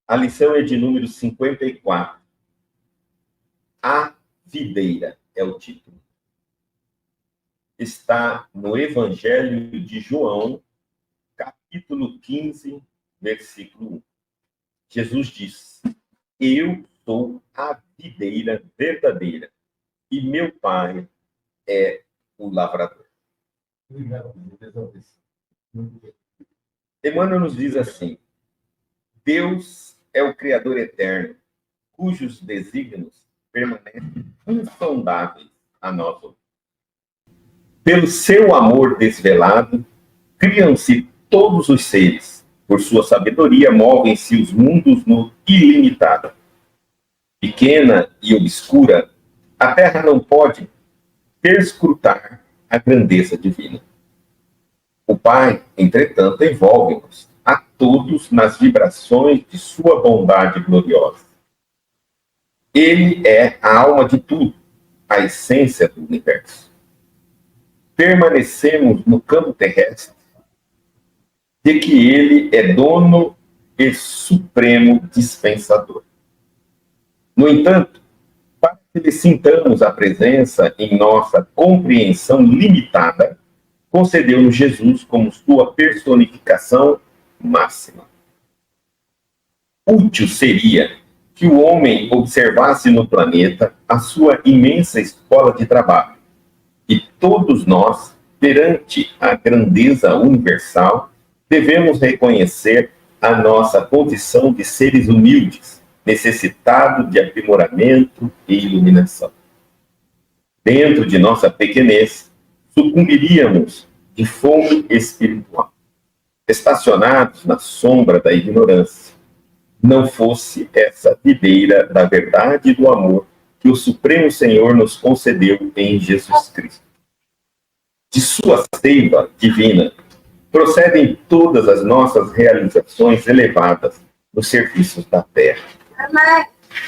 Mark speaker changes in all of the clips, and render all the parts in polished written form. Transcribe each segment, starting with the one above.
Speaker 1: A lição é de número 54. A videira é o título. Está no Evangelho de João, capítulo 15, versículo 1. Jesus diz: eu sou a videira verdadeira e meu pai é o lavrador. Emmanuel nos diz assim: Deus é o Criador eterno, cujos desígnios permanecem insondáveis a nós outros. Pelo seu amor desvelado, criam-se todos os seres. Por sua sabedoria, movem-se os mundos no ilimitado. Pequena e obscura, a Terra não pode perscrutar a grandeza divina. O Pai, entretanto, envolve-nos a todos nas vibrações de sua bondade gloriosa. Ele é a alma de tudo, a essência do universo. Permanecemos no campo terrestre de que ele é dono e supremo dispensador. No entanto, para que lhe sintamos a presença em nossa compreensão limitada, concedeu-nos Jesus como sua personificação máxima. Útil seria que o homem observasse no planeta a sua imensa escola de trabalho, e todos nós, perante a grandeza universal, devemos reconhecer a nossa condição de seres humildes, necessitados de aprimoramento e iluminação. Dentro de nossa pequenez, sucumbiríamos de fome espiritual, estacionados na sombra da ignorância, não fosse essa videira da verdade e do amor que o Supremo Senhor nos concedeu em Jesus Cristo. De sua seiva divina procedem todas as nossas realizações elevadas nos serviços da terra.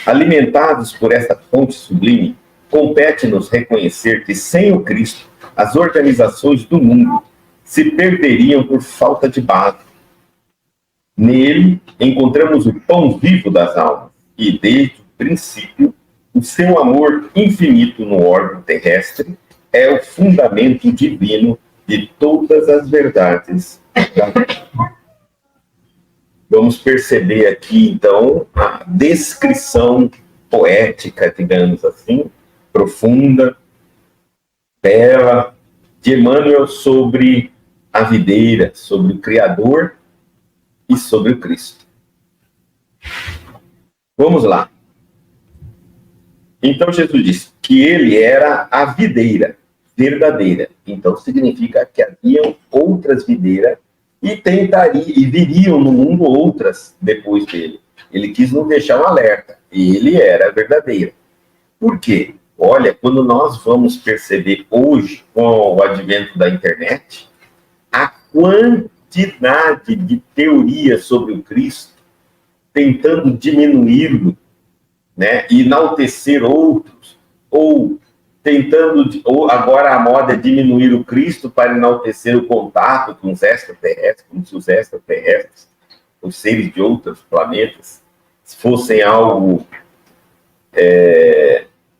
Speaker 1: Alimentados por esta fonte sublime, compete-nos reconhecer que sem o Cristo, as organizações do mundo se perderiam por falta de base. Nele, encontramos o pão vivo das almas e, desde o princípio, o seu amor infinito no orbe terrestre é o fundamento divino de todas as verdades da vida. Vamos perceber aqui, então, a descrição poética, digamos assim, profunda, bela, de Emmanuel sobre a videira, sobre o Criador e sobre o Cristo. Vamos lá. Então Jesus disse que ele era a videira verdadeira. Então significa que haviam outras videiras e viriam no mundo outras depois dele. Ele quis nos deixar um alerta. Ele era verdadeiro. Por quê? Olha, quando nós vamos perceber hoje, com o advento da internet, a quantidade de teorias sobre o Cristo tentando diminuí-lo, né, e enaltecer outros, ou agora a moda é diminuir o Cristo para enaltecer o contato com os extraterrestres, como se os extraterrestres, os seres de outros planetas, fossem algo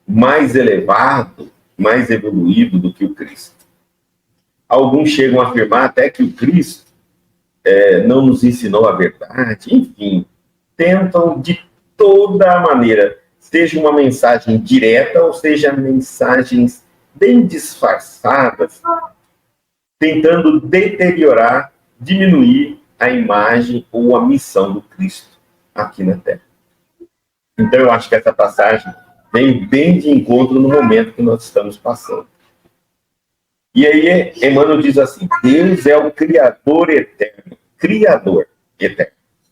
Speaker 1: mais elevado, mais evoluído do que o Cristo. Alguns chegam a afirmar até que o Cristo não nos ensinou a verdade, enfim, tentam de toda maneira, seja uma mensagem direta ou seja mensagens bem disfarçadas, tentando deteriorar, diminuir a imagem ou a missão do Cristo aqui na Terra. Então eu acho que essa passagem vem bem de encontro no momento que nós estamos passando. E aí Emmanuel diz assim: Deus é o Criador eterno,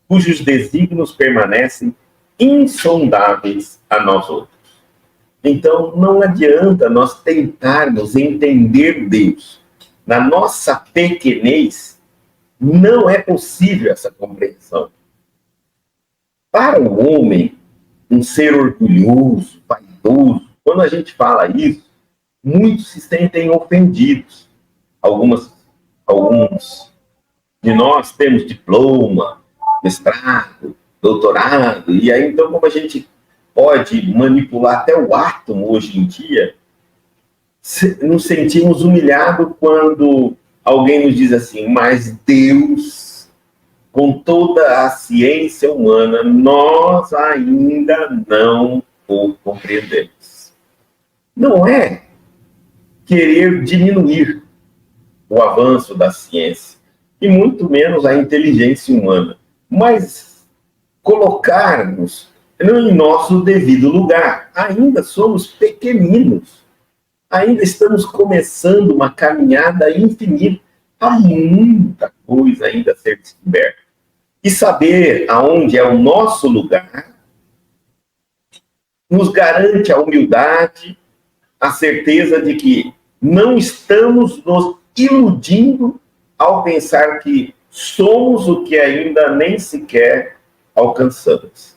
Speaker 1: cujos desígnios permanecem insondáveis a nós outros. Então não adianta nós tentarmos entender Deus. Na nossa pequenez, não é possível essa compreensão. Para o homem, um ser orgulhoso, vaidoso, quando a gente fala isso, muitos se sentem ofendidos. Alguns de nós temos diploma, mestrado, doutorado, e aí então como a gente pode manipular até o átomo hoje em dia, nos sentimos humilhados quando alguém nos diz assim, mas Deus, com toda a ciência humana, nós ainda não o compreendemos. Não é querer diminuir o avanço da ciência, e muito menos a inteligência humana, mas colocarmos em nosso devido lugar. Ainda somos pequeninos, ainda estamos começando uma caminhada infinita. Há muita coisa ainda a ser descoberta. E saber aonde é o nosso lugar nos garante a humildade, a certeza de que não estamos nos iludindo ao pensar que somos o que ainda nem sequer alcançamos.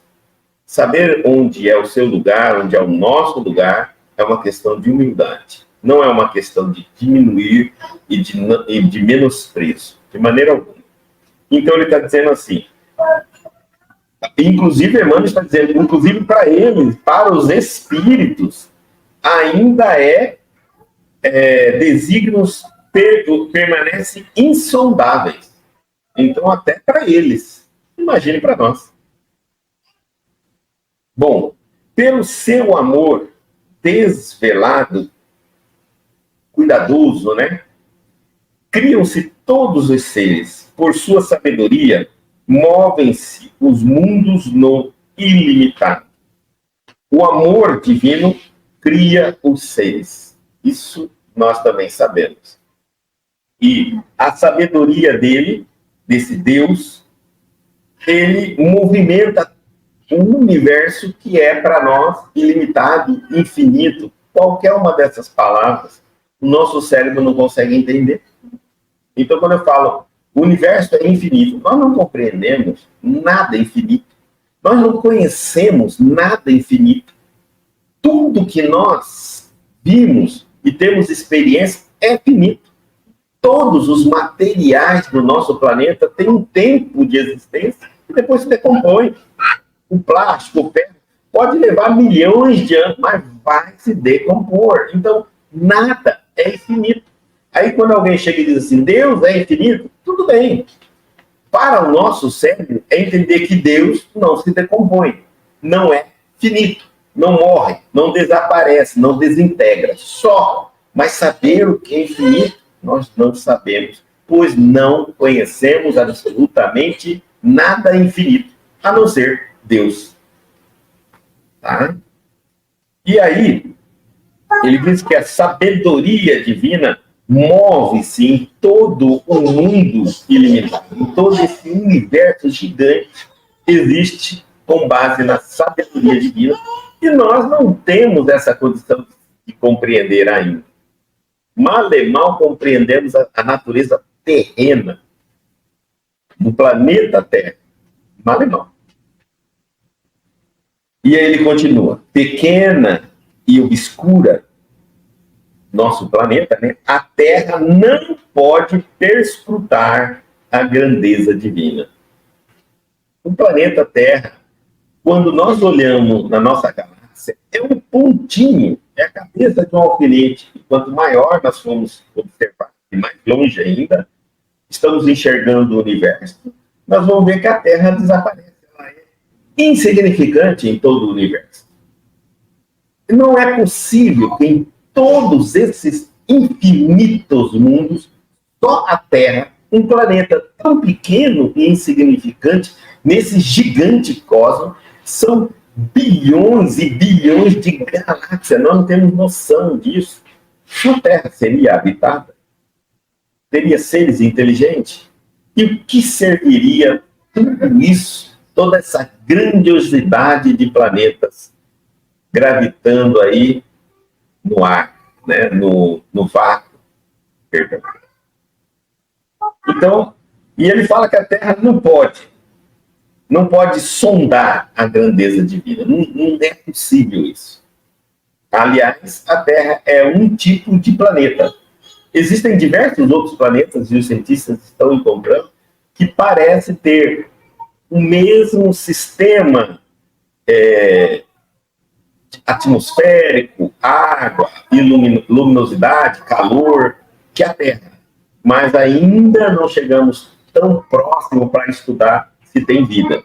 Speaker 1: Saber onde é o seu lugar, onde é o nosso lugar, é uma questão de humildade. Não é uma questão de diminuir e de menosprezo, de maneira alguma. Então ele está dizendo assim, inclusive Emmanuel está dizendo, inclusive para eles, para os espíritos, ainda desígnios permanecem insondáveis. Então até para eles, imagine para nós. Bom, pelo seu amor desvelado, cuidadoso, né? Criam-se todos os seres, por sua sabedoria, movem-se os mundos no ilimitado. O amor divino cria os seres. Isso nós também sabemos. E a sabedoria dele, desse Deus, ele movimenta um universo que é para nós ilimitado, infinito. Qualquer uma dessas palavras, o nosso cérebro não consegue entender. Então, quando eu falo, o universo é infinito, nós não compreendemos nada infinito. Nós não conhecemos nada infinito. Tudo que nós vimos e temos experiência é finito. Todos os materiais do nosso planeta têm um tempo de existência e depois se decompõe. O plástico, o ferro, pode levar milhões de anos, mas vai se decompor. Então, nada é infinito. Aí, quando alguém chega e diz assim, Deus é infinito, tudo bem. Para o nosso cérebro, é entender que Deus não se decompõe, não é finito, não morre, não desaparece, não desintegra. Só. Mas saber o que é infinito, nós não sabemos, pois não conhecemos absolutamente nada infinito, a não ser Deus. Tá? E aí, ele diz que a sabedoria divina move-se em todo o mundo ilimitado, em todo esse universo gigante, existe com base na sabedoria divina, e nós não temos essa condição de compreender ainda. Mal e mal compreendemos a natureza terrena do planeta Terra. Mal e mal. E aí ele continua, pequena e obscura, nosso planeta, né? A Terra não pode perscrutar a grandeza divina. O planeta Terra, quando nós olhamos na nossa galáxia, é um pontinho, é a cabeça de um alfinete. E quanto maior nós formos observar, e mais longe ainda, estamos enxergando o universo, nós vamos ver que a Terra desaparece. Ela é insignificante em todo o universo. Não é possível que em todos esses infinitos mundos, só a Terra, um planeta tão pequeno e insignificante, nesse gigante cosmos, são bilhões e bilhões de galáxias. Nós não temos noção disso. A Terra seria habitada? Teria seres inteligentes? E o que serviria tudo isso, toda essa grandiosidade de planetas gravitando aí no ar, né? no vácuo. Perdão. Então, e ele fala que a Terra não pode sondar a grandeza divina. Não é possível isso. Aliás, a Terra é um tipo de planeta. Existem diversos outros planetas, e os cientistas estão encontrando, que parecem ter o mesmo sistema atmosférico, água, luminosidade, calor, que a Terra. Mas ainda não chegamos tão próximo para estudar se tem vida,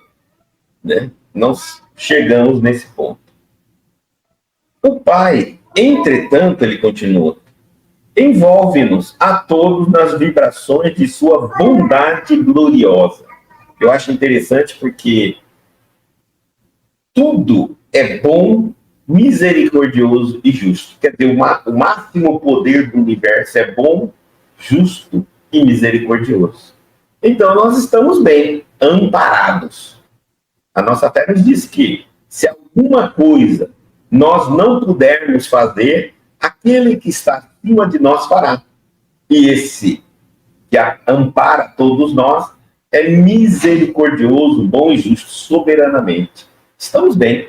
Speaker 1: né? Não chegamos nesse ponto. O Pai, entretanto, ele continua, envolve-nos a todos nas vibrações de sua bondade gloriosa. Eu acho interessante porque tudo é bom, misericordioso e justo. Quer dizer, o máximo poder do universo é bom, justo e misericordioso. Então, nós estamos bem, amparados. A nossa fé nos diz que, se alguma coisa nós não pudermos fazer, aquele que está acima de nós fará. E esse que ampara todos nós é misericordioso, bom e justo, soberanamente. Estamos bem.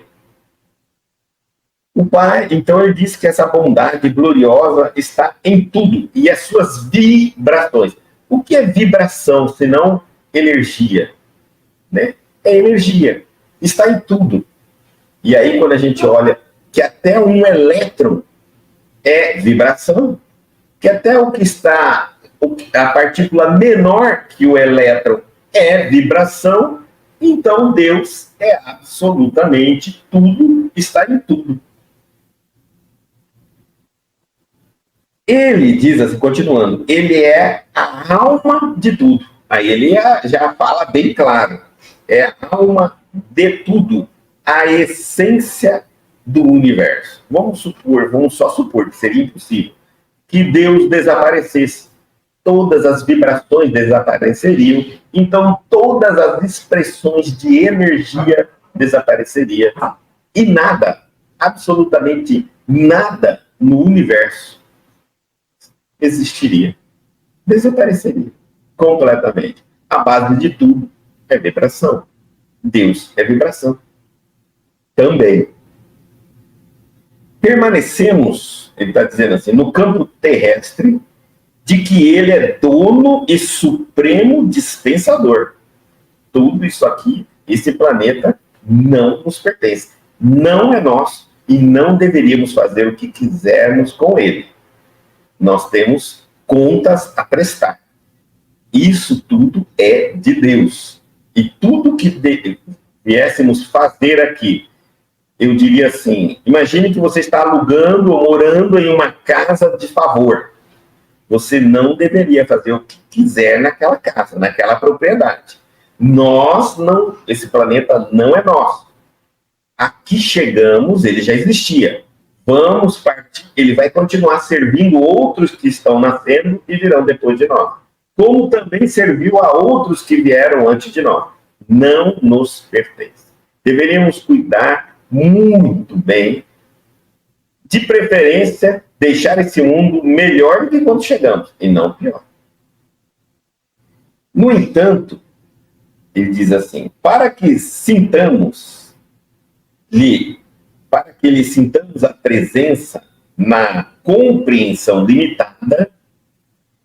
Speaker 1: O Pai, então, ele diz que essa bondade gloriosa está em tudo, e as suas vibrações. O que é vibração, senão energia? Né? É energia. Está em tudo. E aí, quando a gente olha que até um elétron é vibração, que até o que está, a partícula menor que o elétron é vibração, então Deus é absolutamente tudo, está em tudo. Ele diz assim, continuando, ele é a alma de tudo. Aí ele já fala bem claro, é a alma de tudo, a essência do universo. Vamos só supor que seria impossível que Deus desaparecesse. Todas as vibrações desapareceriam, então todas as expressões de energia desapareceriam. E nada, absolutamente nada no universo existiria. Desapareceria completamente. A base de tudo é vibração. Deus é vibração. Também. Permanecemos, ele está dizendo assim, no campo terrestre, de que ele é dono e supremo dispensador. Tudo isso aqui, esse planeta, não nos pertence. Não é nosso e não deveríamos fazer o que quisermos com ele. Nós temos contas a prestar. Isso tudo é de Deus. E tudo que viéssemos fazer aqui, eu diria assim, imagine que você está alugando ou morando em uma casa de favor. Você não deveria fazer o que quiser naquela casa, naquela propriedade. Nós não, esse planeta não é nosso. Aqui chegamos, ele já existia. Vamos partir, ele vai continuar servindo outros que estão nascendo e virão depois de nós. Como também serviu a outros que vieram antes de nós. Não nos pertence. Deveríamos cuidar muito bem, de preferência, deixar esse mundo melhor do que quando chegamos, e não pior. No entanto, ele diz assim, para que lhe sintamos a presença na compreensão limitada,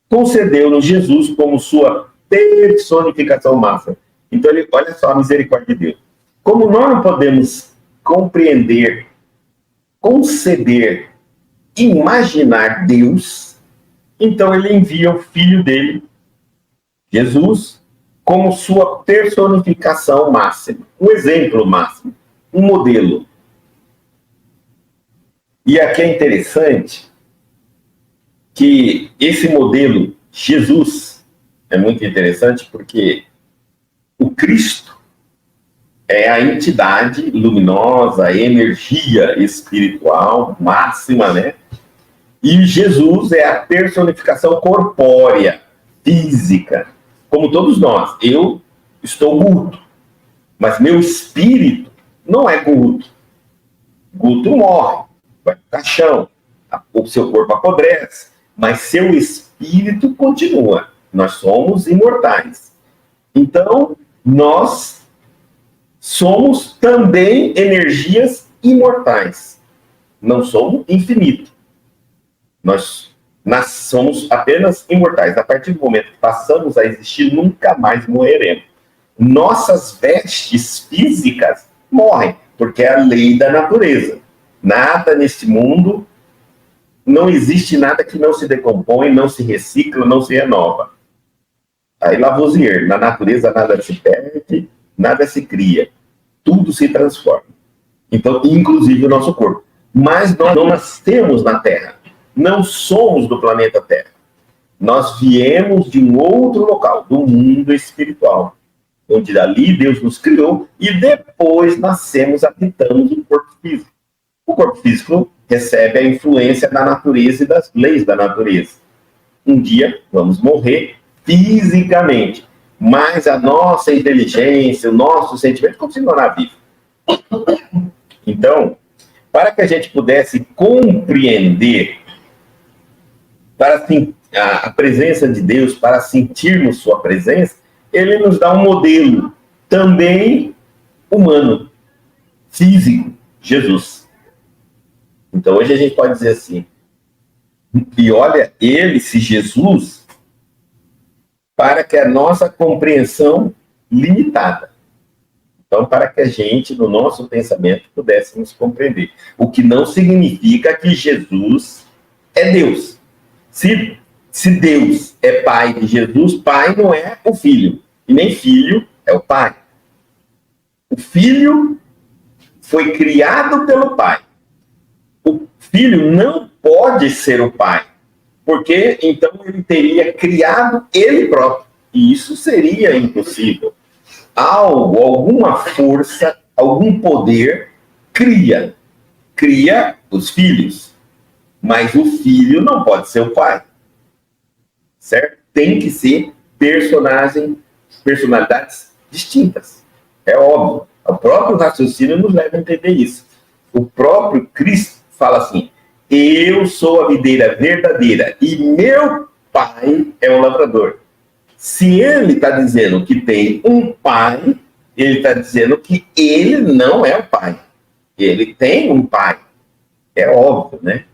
Speaker 1: concedeu-nos Jesus como sua personificação máxima. Então, olha só a misericórdia de Deus. Como nós não podemos compreender, conceber, imaginar Deus, então ele envia o Filho dele, Jesus, como sua personificação máxima, um exemplo máximo, um modelo. E aqui é interessante que esse modelo, Jesus, é muito interessante porque o Cristo é a entidade luminosa, a energia espiritual máxima, né? E Jesus é a personificação corpórea, física, como todos nós. Eu estou Guto, mas meu espírito não é Guto. Guto morre, vai para o caixão, o seu corpo apodrece, mas seu espírito continua. Nós somos imortais. Então, nós somos também energias imortais. Não somos infinitos. Nós somos apenas imortais. A partir do momento que passamos a existir, nunca mais morreremos. nossas vestes físicas morrem, porque é a lei da natureza. Nada neste mundo, não existe nada que não se decompõe, não se recicla, não se renova. Aí Lavoisier, na natureza nada se perde, nada se cria, tudo se transforma. Então, inclusive o nosso corpo. Mas nós não nascemos na Terra, não somos do planeta Terra. Nós viemos de um outro local, do mundo espiritual, onde dali Deus nos criou e depois nascemos, habitamos o corpo físico. O corpo físico recebe a influência da natureza e das leis da natureza. Um dia vamos morrer fisicamente, mas a nossa inteligência, o nosso sentimento continuará vivo. Então, para que a gente pudesse compreender a presença de Deus, para sentirmos sua presença, ele nos dá um modelo também humano, físico, Jesus. Então hoje a gente pode dizer assim, e olha, se Jesus, para que a nossa compreensão limitada. Então, para que a gente, no nosso pensamento, pudéssemos compreender. O que não significa que Jesus é Deus. Se Deus é pai de Jesus, pai não é o filho. E nem filho é o pai. O filho foi criado pelo pai. O filho não pode ser o pai, porque então ele teria criado ele próprio. E isso seria impossível. Alguma força, algum poder cria os filhos. Mas o filho não pode ser o pai. Certo? Tem que ser personalidades distintas. É óbvio. O próprio raciocínio nos leva a entender isso. O próprio Cristo fala assim, eu sou a videira verdadeira e meu pai é o lavrador. Se ele está dizendo que tem um pai, ele está dizendo que ele não é o pai. Ele tem um pai. É óbvio, né?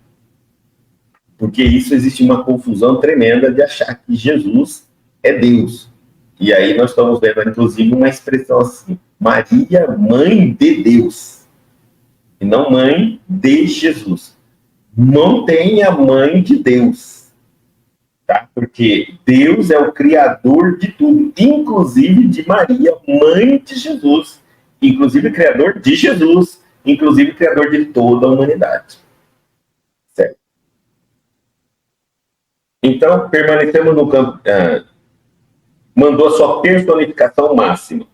Speaker 1: Porque isso existe uma confusão tremenda de achar que Jesus é Deus. E aí nós estamos vendo, inclusive, uma expressão assim, Maria, mãe de Deus. E não mãe de Jesus. Não tem a mãe de Deus. Tá? Porque Deus é o criador de tudo, inclusive de Maria, mãe de Jesus. Inclusive criador de Jesus. Inclusive criador de toda a humanidade. Certo? Então, permanecemos no campo... mandou a sua personificação máxima.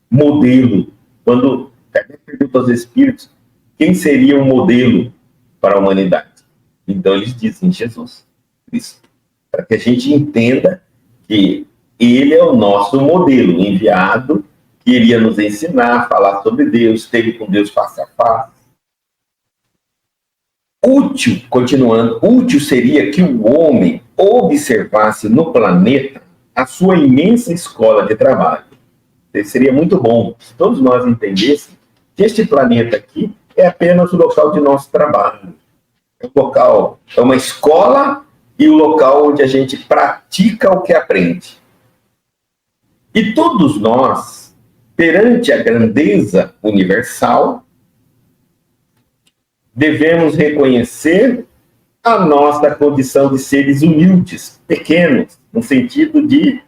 Speaker 1: Modelo. Quando Kardec pergunta aos espíritos quem seria um modelo para a humanidade. Então, eles dizem Jesus. Cristo. Para que a gente entenda que ele é o nosso modelo enviado, que iria nos ensinar a falar sobre Deus, esteve com Deus face a face. Útil, continuando, útil seria que o homem observasse no planeta a sua imensa escola de trabalho. Seria muito bom se todos nós entendêssemos que este planeta aqui é apenas o local de nosso trabalho. É um local, é uma escola e o local onde a gente pratica o que aprende. E todos nós, perante a grandeza universal, devemos reconhecer a nossa condição de seres humildes, pequenos, no sentido de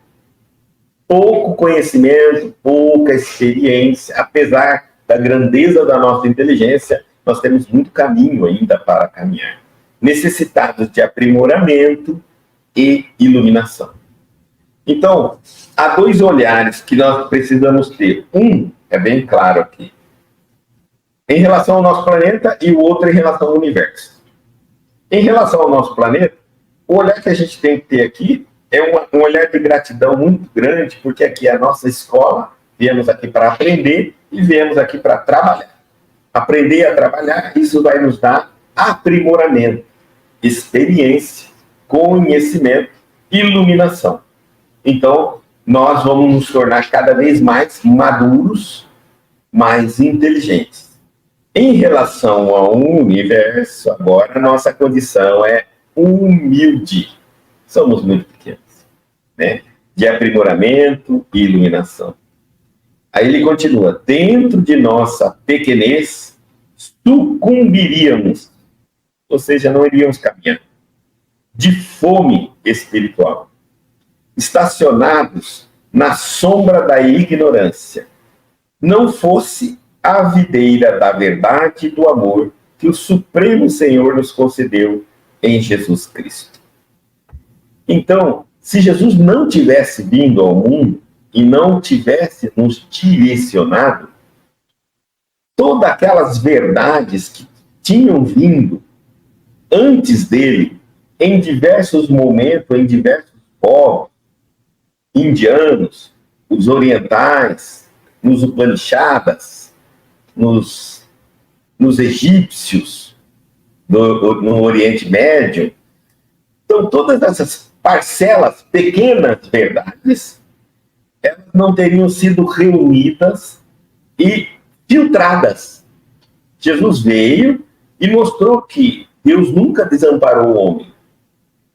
Speaker 1: pouco conhecimento, pouca experiência. Apesar da grandeza da nossa inteligência, nós temos muito caminho ainda para caminhar. Necessitados de aprimoramento e iluminação. Então, há dois olhares que nós precisamos ter. Um é bem claro aqui, em relação ao nosso planeta, e o outro em relação ao universo. Em relação ao nosso planeta, o olhar que a gente tem que ter aqui é um olhar de gratidão muito grande, porque aqui é a nossa escola, viemos aqui para aprender e viemos aqui para trabalhar. Aprender a trabalhar, isso vai nos dar aprimoramento, experiência, conhecimento, iluminação. Então, nós vamos nos tornar cada vez mais maduros, mais inteligentes. Em relação ao universo, agora, a nossa condição é humilde. Somos muito pequenos, né? De aprimoramento e iluminação. Aí ele continua: dentro de nossa pequenez, sucumbiríamos, ou seja, não iríamos caminhar, de fome espiritual, estacionados na sombra da ignorância, não fosse a videira da verdade e do amor que o Supremo Senhor nos concedeu em Jesus Cristo. Então, se Jesus não tivesse vindo ao mundo e não tivesse nos direcionado, todas aquelas verdades que tinham vindo antes dele, em diversos momentos, em diversos povos, indianos, os orientais, nos Upanishadas, nos egípcios, no Oriente Médio. Então, todas essas parcelas, pequenas verdades, elas não teriam sido reunidas e filtradas. Jesus veio e mostrou que Deus nunca desamparou o homem,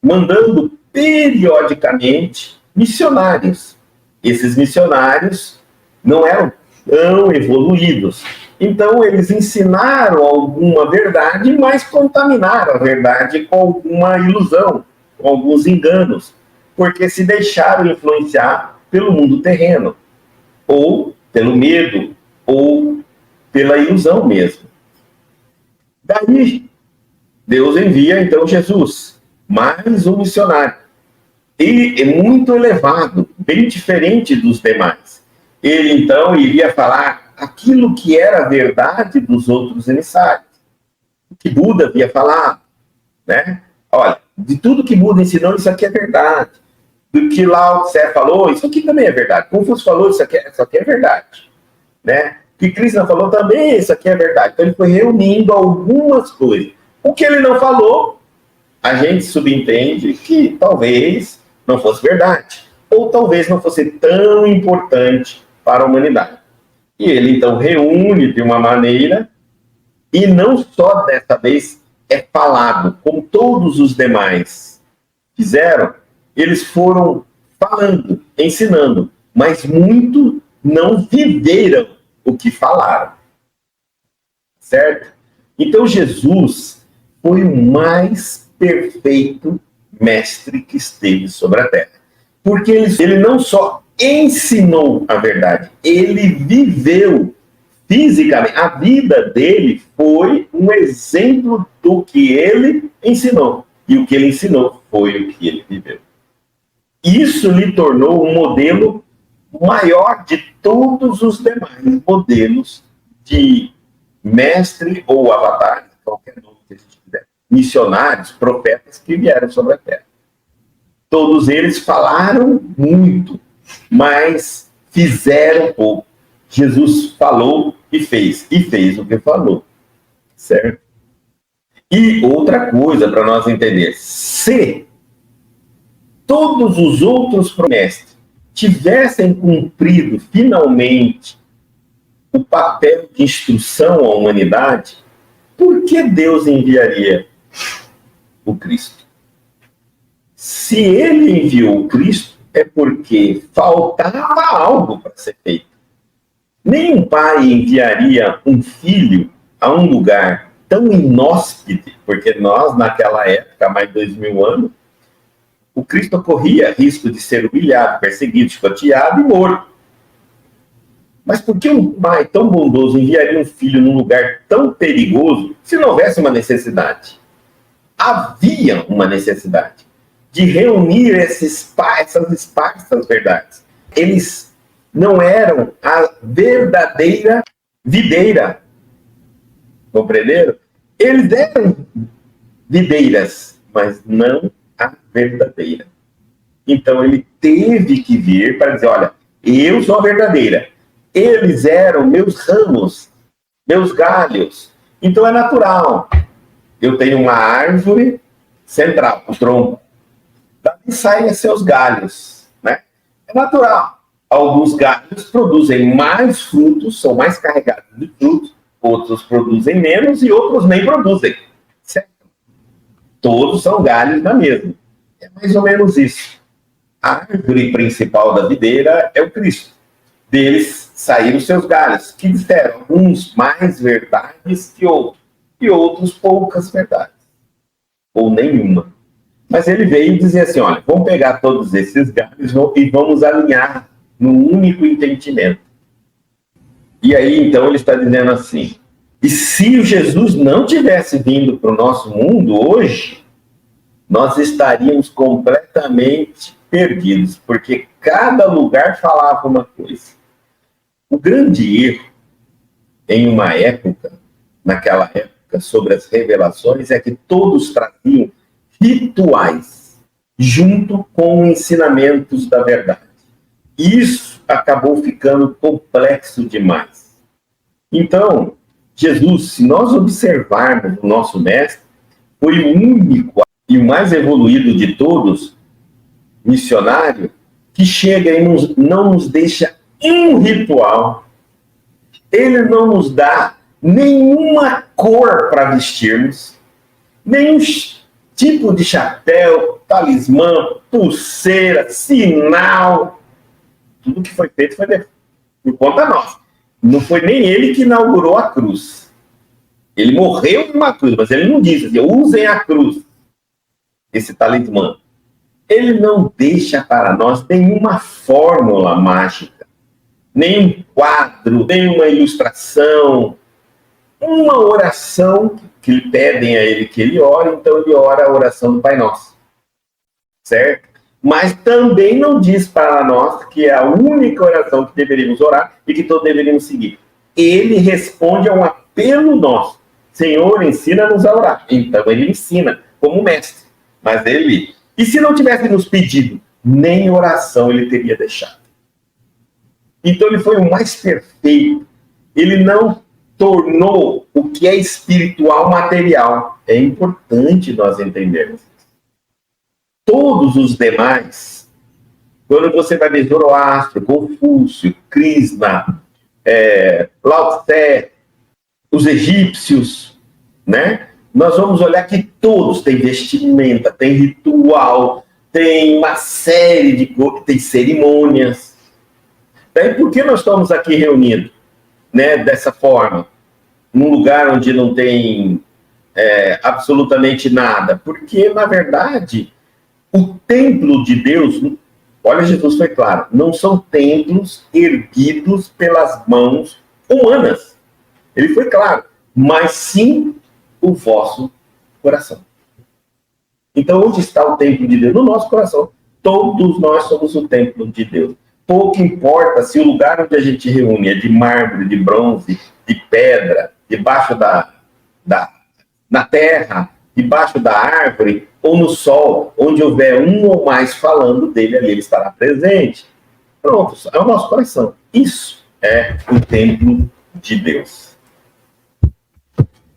Speaker 1: mandando periodicamente missionários. Esses missionários não eram tão evoluídos. Então, eles ensinaram alguma verdade, mas contaminaram a verdade com alguma ilusão, com alguns enganos, porque se deixaram influenciar pelo mundo terreno, ou pelo medo, ou pela ilusão mesmo. Daí, Deus envia, então, Jesus, mais um missionário. E é muito elevado, bem diferente dos demais. Ele, então, iria falar aquilo que era a verdade dos outros emissários. O que Buda havia falado, né? Olha, de tudo que Buda ensinou, isso aqui é verdade. Do que Lao Tse falou, isso aqui também é verdade. Confúcio falou, isso aqui é verdade. Né? O que Krishna falou também, isso aqui é verdade. Então ele foi reunindo algumas coisas. O que ele não falou, a gente subentende que talvez não fosse verdade. Ou talvez não fosse tão importante para a humanidade. E ele, então, reúne de uma maneira, e não só dessa vez é falado, como todos os demais fizeram, eles foram falando, ensinando, mas muito não viveram o que falaram. Certo? Então, Jesus foi o mais perfeito mestre que esteve sobre a Terra. Porque ele não só ensinou a verdade, ele viveu fisicamente. A vida dele foi um exemplo do que ele ensinou. E o que ele ensinou foi o que ele viveu. Isso lhe tornou um modelo maior de todos os demais modelos de mestre ou avatar, qualquer nome que a gente quiser, missionários, profetas que vieram sobre a Terra. Todos eles falaram muito, mas fizeram pouco. Jesus falou e fez o que falou, certo? E outra coisa para nós entender, se todos os outros mestres tivessem cumprido finalmente o papel de instrução à humanidade, por que Deus enviaria o Cristo? Se ele enviou o Cristo, é porque faltava algo para ser feito. Nenhum pai enviaria um filho a um lugar tão inóspito, porque nós, naquela época, há mais de 2000 anos, o Cristo corria risco de ser humilhado, perseguido, chicoteado e morto. Mas por que um pai tão bondoso enviaria um filho num lugar tão perigoso se não houvesse uma necessidade? Havia uma necessidade de reunir essas esparsas verdades. Eles não eram a verdadeira videira. Compreenderam? Eles eram videiras, mas não a verdadeira. Então ele teve que vir para dizer, olha, eu sou a verdadeira. Eles eram meus ramos, meus galhos. Então é natural. Eu tenho uma árvore central, o tronco. Daí saem seus galhos, né? É natural. Alguns galhos produzem mais frutos, são mais carregados de frutos, outros produzem menos e outros nem produzem. Certo? Todos são galhos da mesma. É mais ou menos isso. A árvore principal da videira é o Cristo. Deles saíram os seus galhos, que disseram uns mais verdades que outros, e outros poucas verdades, ou nenhuma. Mas ele veio dizer assim, olha, vamos pegar todos esses galhos e vamos alinhar num único entendimento. E aí, então, ele está dizendo assim, e se o Jesus não tivesse vindo para o nosso mundo hoje, nós estaríamos completamente perdidos, porque cada lugar falava uma coisa. O grande erro em uma época, naquela época, sobre as revelações, é que todos traziam rituais junto com ensinamentos da verdade. Isso acabou ficando complexo demais. Então, Jesus, se nós observarmos o nosso mestre, foi o único e o mais evoluído de todos, missionário, que chega e não nos deixa um ritual. Ele não nos dá nenhuma cor para vestirmos, nenhum tipo de chapéu, talismã, pulseira, sinal. Tudo que foi feito foi por conta nossa. Não foi nem ele que inaugurou a cruz. Ele morreu numa cruz, mas ele não disse assim, usem a cruz, esse talismã. Ele não deixa para nós nenhuma fórmula mágica, nenhum quadro, nenhuma ilustração, uma oração que pedem a ele que ele ore, então ele ora a oração do Pai Nosso. Certo? Mas também não diz para nós que é a única oração que deveríamos orar e que todos deveríamos seguir. Ele responde a um apelo nosso. Senhor, ensina-nos a orar. Então ele ensina como mestre. Mas ele... E se não tivesse nos pedido, nem oração ele teria deixado. Então ele foi o mais perfeito. Ele não tornou o que é espiritual material. É importante nós entendermos. Todos os demais, quando você vai ver Zoroastro, Confúcio, Krishna, Lao Tse, os egípcios, né? Nós vamos olhar que todos têm vestimenta, tem ritual, tem uma série de coisas, tem cerimônias. Daí por que nós estamos aqui reunidos, né, dessa forma, num lugar onde não tem absolutamente nada? Porque, na verdade, o templo de Deus, olha, Jesus foi claro, não são templos erguidos pelas mãos humanas. Ele foi claro, mas sim o vosso coração. Então, onde está o templo de Deus? No nosso coração. Todos nós somos o templo de Deus. Pouco importa se o lugar onde a gente reúne é de mármore, de bronze, de pedra, debaixo na terra, debaixo da árvore, ou no sol, onde houver um ou mais falando dele, ali ele estará presente. Pronto, é o nosso coração. Isso é o templo de Deus.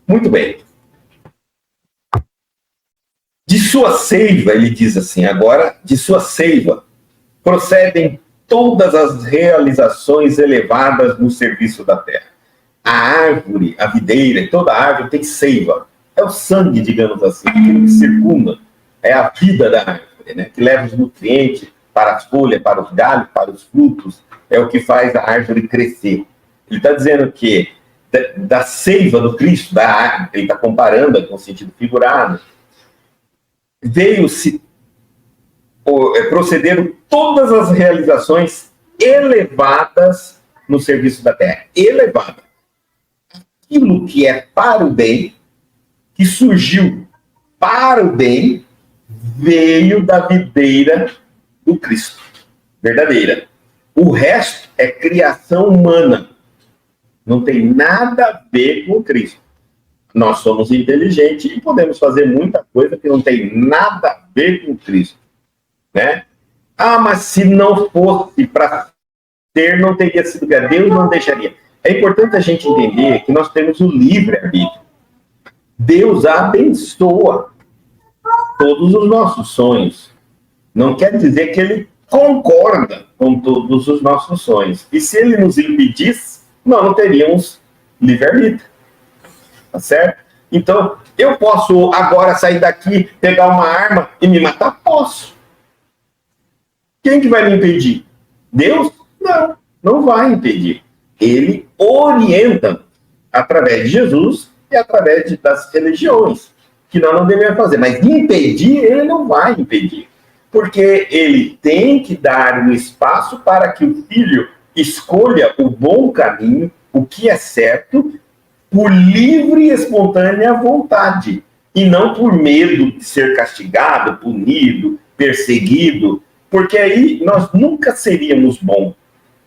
Speaker 1: Muito bem. De sua seiva, ele diz assim, agora, de sua seiva procedem todas as realizações elevadas no serviço da terra. A árvore, a videira, toda árvore tem seiva. É o sangue, digamos assim, aquilo que circunda. É a vida da árvore, né? Que leva os nutrientes para as folhas, para os galhos, para os frutos. É o que faz a árvore crescer. Ele está dizendo que da seiva do Cristo, da árvore, ele está comparando com o sentido figurado, veio-se, procederam todas as realizações elevadas no serviço da terra. Elevada. Aquilo que é para o bem, que surgiu para o bem, veio da videira do Cristo, verdadeira. O resto é criação humana. Não tem nada a ver com o Cristo. Nós somos inteligentes e podemos fazer muita coisa que não tem nada a ver com Cristo, né? Ah, mas se não fosse para ter, não teria sido que Deus não deixaria. É importante a gente entender que nós temos o livre-arbítrio. Deus abençoa todos os nossos sonhos. Não quer dizer que ele concorda com todos os nossos sonhos. E se ele nos impedisse, nós não teríamos livre-arbítrio. Tá certo? Então, eu posso agora sair daqui, pegar uma arma e me matar? Posso. Quem que vai me impedir? Deus? Não, não vai impedir. Ele orienta através de Jesus e através das religiões, que nós não devemos fazer. Mas impedir, ele não vai impedir. Porque ele tem que dar um espaço para que o filho escolha o bom caminho, o que é certo, por livre e espontânea vontade. E não por medo de ser castigado, punido, perseguido. Porque aí nós nunca seríamos bons.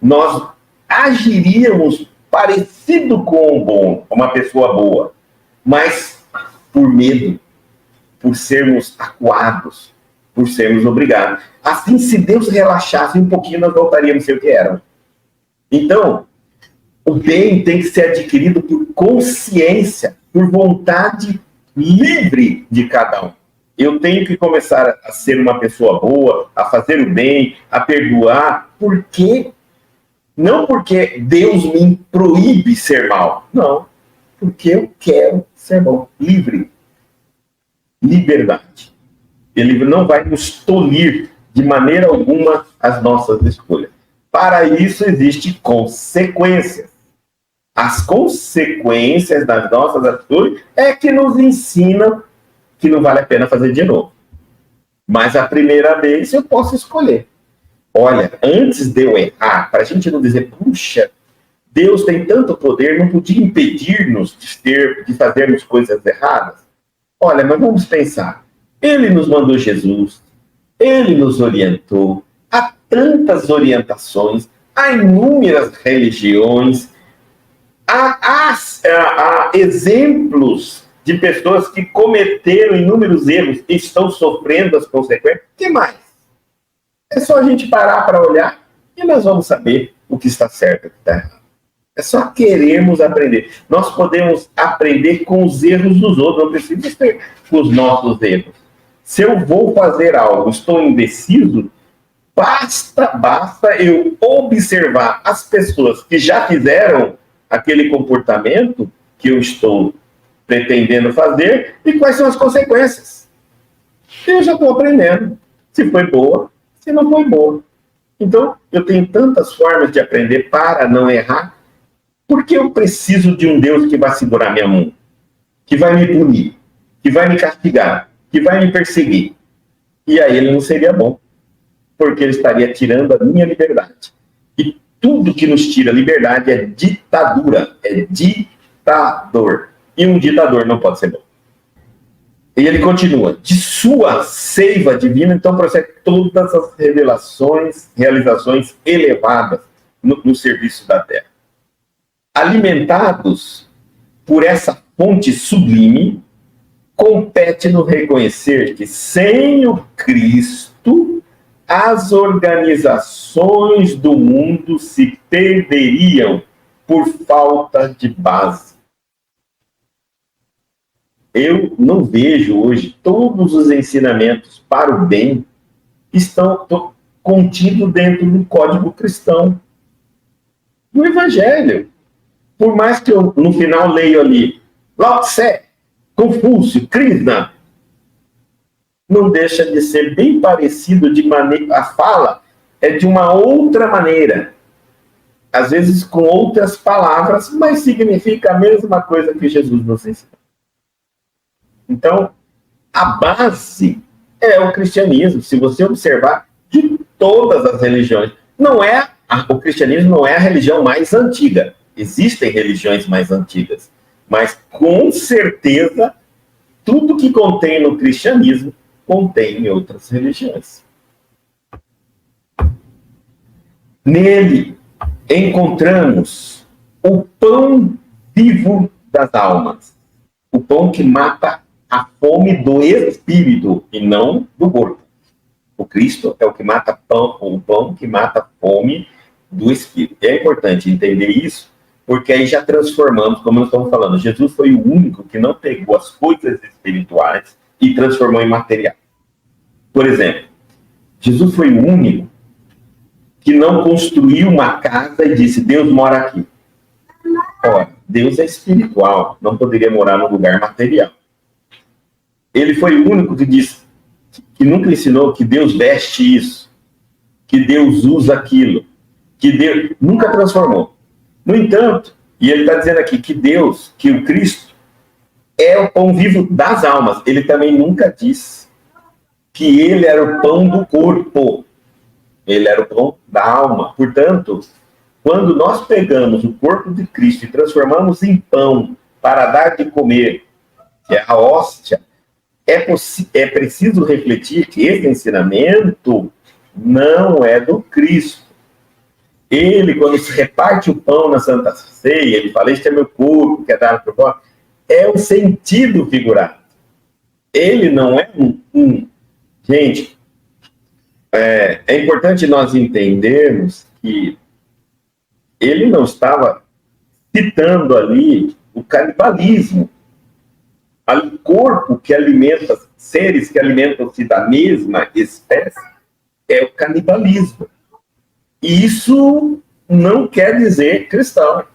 Speaker 1: Nós agiríamos parecido com o bom, uma pessoa boa. Mas por medo, por sermos acuados, por sermos obrigados. Assim, se Deus relaxasse um pouquinho, nós voltaríamos a ser o que éramos. Então, o bem tem que ser adquirido por consciência, por vontade livre de cada um. Eu tenho que começar a ser uma pessoa boa, a fazer o bem, a perdoar. Por quê? Não porque Deus me proíbe ser mal. Não. Porque eu quero ser bom. Livre. Liberdade. Ele não vai nos tolir de maneira alguma as nossas escolhas. Para isso existem consequências. As consequências das nossas atitudes é que nos ensinam que não vale a pena fazer de novo. Mas a primeira vez eu posso escolher. Olha, antes de eu errar, para a gente não dizer, puxa, Deus tem tanto poder, não podia impedir-nos de fazermos coisas erradas? Olha, mas vamos pensar. Ele nos mandou Jesus, ele nos orientou, há tantas orientações, há inúmeras religiões, há exemplos de pessoas que cometeram inúmeros erros e estão sofrendo as consequências. O que mais? É só a gente parar para olhar e nós vamos saber o que está certo e o que está errado. É só querermos aprender. Nós podemos aprender com os erros dos outros, não precisa ser com os nossos erros. Se eu vou fazer algo, estou indeciso, basta eu observar as pessoas que já fizeram aquele comportamento que eu estou pretendendo fazer e quais são as consequências. Eu já estou aprendendo se foi boa, se não foi boa. Então, eu tenho tantas formas de aprender para não errar. Por que eu preciso de um Deus que vai segurar minha mão? Que vai me punir? Que vai me castigar? Que vai me perseguir? E aí ele não seria bom. Porque ele estaria tirando a minha liberdade. E tudo que nos tira liberdade é ditadura. É ditador. E um ditador não pode ser bom. E ele continua. De sua seiva divina, então, procede todas as realizações elevadas no serviço da terra. Alimentados por essa fonte sublime, compete-nos reconhecer que sem o Cristo, as organizações do mundo se perderiam por falta de base. Eu não vejo hoje todos os ensinamentos para o bem estão contidos dentro do código cristão, do Evangelho. Por mais que eu, no final, leio ali, Lao Tse, Confúcio, Krishna, não deixa de ser bem parecido de maneira... A fala é de uma outra maneira. Às vezes com outras palavras, mas significa a mesma coisa que Jesus nos ensinou. Então, a base é o cristianismo. Se você observar, de todas as religiões, o cristianismo não é a religião mais antiga. Existem religiões mais antigas, mas com certeza tudo que contém no cristianismo contém em outras religiões. Nele encontramos o pão vivo das almas, o pão que mata a fome do espírito e não do corpo. O Cristo é o que mata o pão que mata a fome do espírito. É importante entender isso, porque aí já transformamos, como nós estamos falando, Jesus foi o único que não pegou as coisas espirituais e transformou em material. Por exemplo, Jesus foi o único que não construiu uma casa e disse, Deus mora aqui. Ora, Deus é espiritual, não poderia morar num lugar material. Ele foi o único que disse, que nunca ensinou que Deus veste isso, que Deus usa aquilo, que Deus nunca transformou. No entanto, e ele está dizendo aqui que Deus, que o Cristo, é o pão vivo das almas. Ele também nunca disse que ele era o pão do corpo. Ele era o pão da alma. Portanto, quando nós pegamos o corpo de Cristo e transformamos em pão para dar de comer, que é a hóstia, é preciso refletir que esse ensinamento não é do Cristo. Ele, quando se reparte o pão na Santa Ceia, ele fala, este é meu corpo, que é dado por vós, é um sentido figurado. Ele não é Gente, é importante nós entendermos que ele não estava citando ali o canibalismo. O corpo que alimenta, seres que alimentam-se da mesma espécie, é o canibalismo. E isso não quer dizer cristão.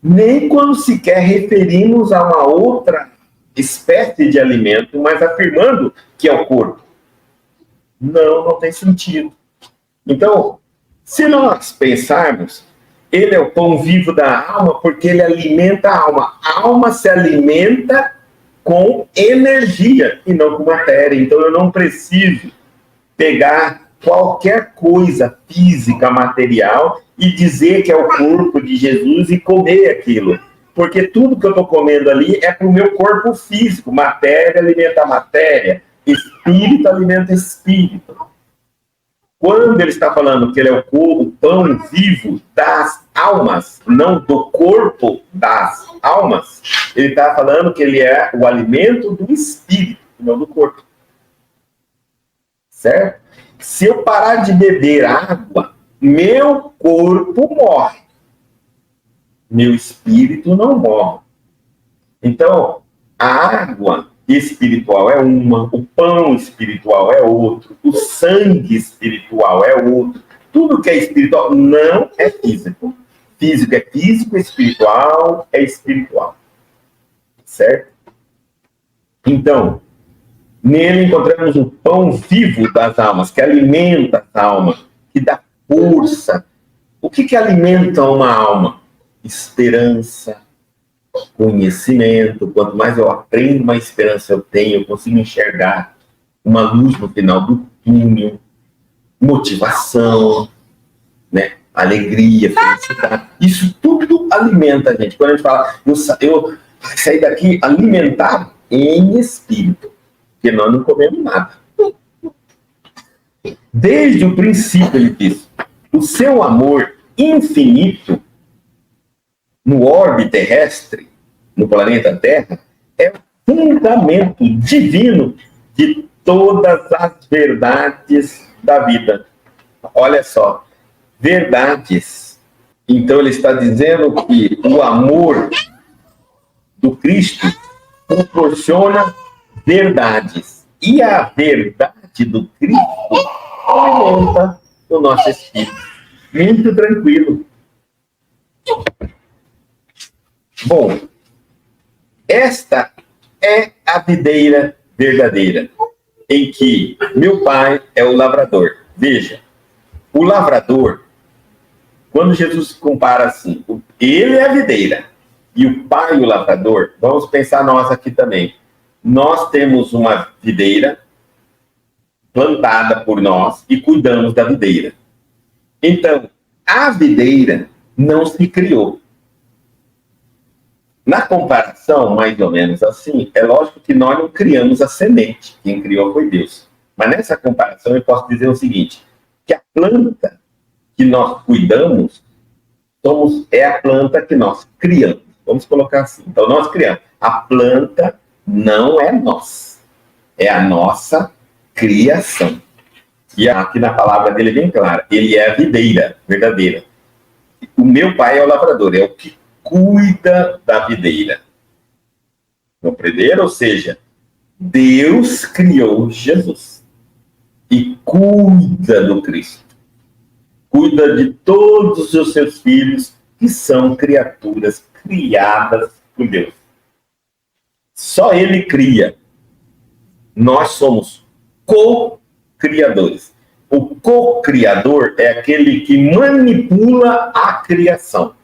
Speaker 1: Nem quando sequer referimos a uma outra espécie de alimento, mas afirmando que é o corpo. Não tem sentido. Então, se nós pensarmos, ele é o pão vivo da alma porque ele alimenta a alma. A alma se alimenta com energia e não com matéria. Então, eu não preciso pegar qualquer coisa física, material, e dizer que é o corpo de Jesus e comer aquilo. Porque tudo que eu estou comendo ali é para o meu corpo físico. Matéria alimenta matéria, espírito alimenta espírito. Quando ele está falando que ele é o pão vivo das almas, não do corpo das almas, ele está falando que ele é o alimento do espírito, não do corpo. Certo? Se eu parar de beber água, meu corpo morre. Meu espírito não morre. Então, a água espiritual é uma, o pão espiritual é outro, o sangue espiritual é outro. Tudo que é espiritual não é físico. Físico é físico, espiritual é espiritual. Certo? Então, nele encontramos o pão vivo das almas, que alimenta a alma, que dá força. O que alimenta uma alma? Esperança, conhecimento. Quanto mais eu aprendo, mais esperança eu tenho, eu consigo enxergar uma luz no final do túnel, motivação, né? Alegria, felicidade. Isso tudo alimenta a gente. Quando a gente fala, eu saí daqui alimentado em espírito, porque nós não comemos nada. Desde o princípio, ele diz, o seu amor infinito no orbe terrestre, no planeta Terra, é o fundamento divino de todas as verdades da vida. Olha só, verdades. Então ele está dizendo que o amor do Cristo proporciona verdades. E a verdade do Cristo alimenta o nosso espírito. Muito tranquilo. Bom, esta é a videira verdadeira, em que meu pai é o lavrador. Veja, o lavrador, quando Jesus compara assim, ele é a videira e o pai o lavrador, vamos pensar nós aqui também. Nós temos uma videira plantada por nós e cuidamos da videira. Então, a videira não se criou. Na comparação, mais ou menos assim, é lógico que nós não criamos a semente. Quem criou foi Deus. Mas nessa comparação eu posso dizer o seguinte, que a planta que nós cuidamos é a planta que nós criamos. Vamos colocar assim. Então, nós criamos. A planta não é nossa. É a nossa criação. E aqui na palavra dele é bem clara. Ele é a videira verdadeira. O meu pai é o lavrador. É o que cuida da videira. Compreenderam? Ou seja, Deus criou Jesus. E cuida do Cristo. Cuida de todos os seus filhos, que são criaturas criadas por Deus. Só Ele cria. Nós somos co-criadores. O co-criador é aquele que manipula a criação.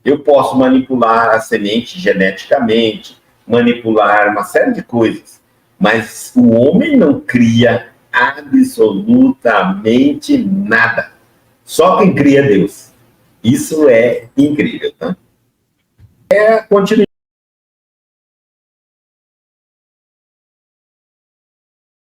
Speaker 1: Eu posso manipular a semente geneticamente, manipular uma série de coisas, mas o homem não cria absolutamente nada. Só quem cria é Deus. Isso é incrível, tá? É a continuidade